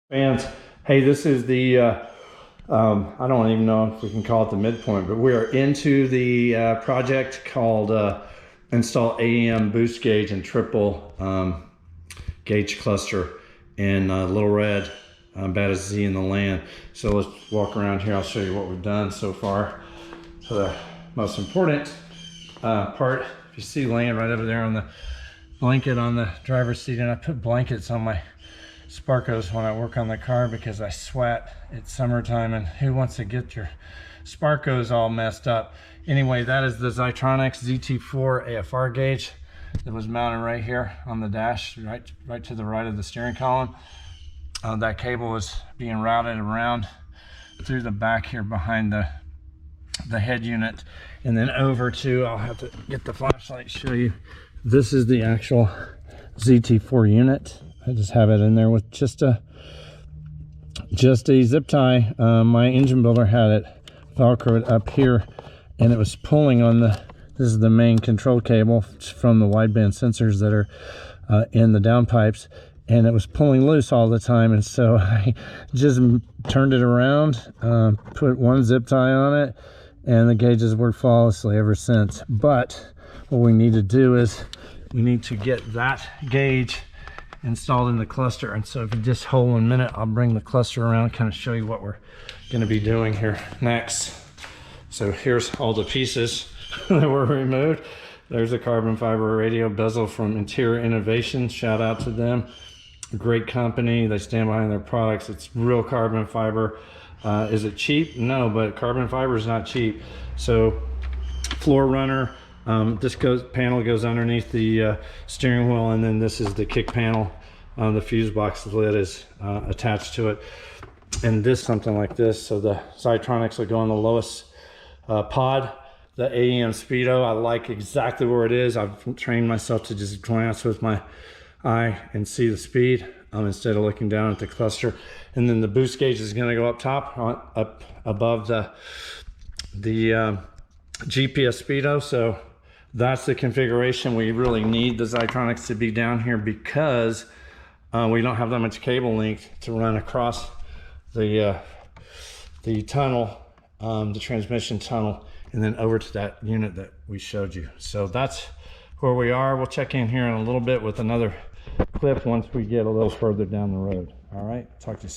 Fans, hey, this is the I don't even know if we can call it the midpoint, but we are into the project called install AEM boost gauge and triple gauge cluster in Little Red, Baddest Z in the land. So let's walk around here. I'll show you what we've done so far. So the most important part, if you see laying right over there on the blanket on the driver's seat, and I put blankets on my Sparkos when I work on the car because I sweat. It's summertime and who wants to get your Sparkos all messed up? Anyway, that is the Zeitronix ZT-4 AFR gauge that was mounted right here on the dash, right to the right of the steering column. That cable is being routed around through the back here behind the head unit, and then over to, I'll have to get the flashlight to show you. This is the actual ZT-4 unit. I just have it in there with just a zip tie. My engine builder had it velcroed up here, and it was pulling on this is the main control cable from the wideband sensors that are in the downpipes, and it was pulling loose all the time. And so I just turned it around, put one zip tie on it, and the gauges worked flawlessly ever since. But what we need to do is we need to get that gauge installed in the cluster. And so if you just hold 1 minute, I'll bring the cluster around, kind of show you what we're going to be doing here next. So here's all the pieces that were removed. There's a carbon fiber radio bezel from Interior Innovation. Shout out to them. A great company. They stand behind their products. It's real carbon fiber. Is it cheap? No, but carbon fiber is not cheap. So floor runner. This panel goes underneath the steering wheel, and then this is the kick panel. The fuse box lid is attached to it, and this something like this. So the Zeitronix will go on the lowest pod. The AEM speedo, I like exactly where it is. I've trained myself to just glance with my eye and see the speed instead of looking down at the cluster. And then the boost gauge is going to go up top, up above the GPS speedo. So that's the configuration. We really need the Zeitronix to be down here because we don't have that much cable length to run across the tunnel, the transmission tunnel, and then over to that unit that we showed you. So that's where we are. We'll check in here in a little bit with another clip once we get a little further down the road. All right, talk to you soon.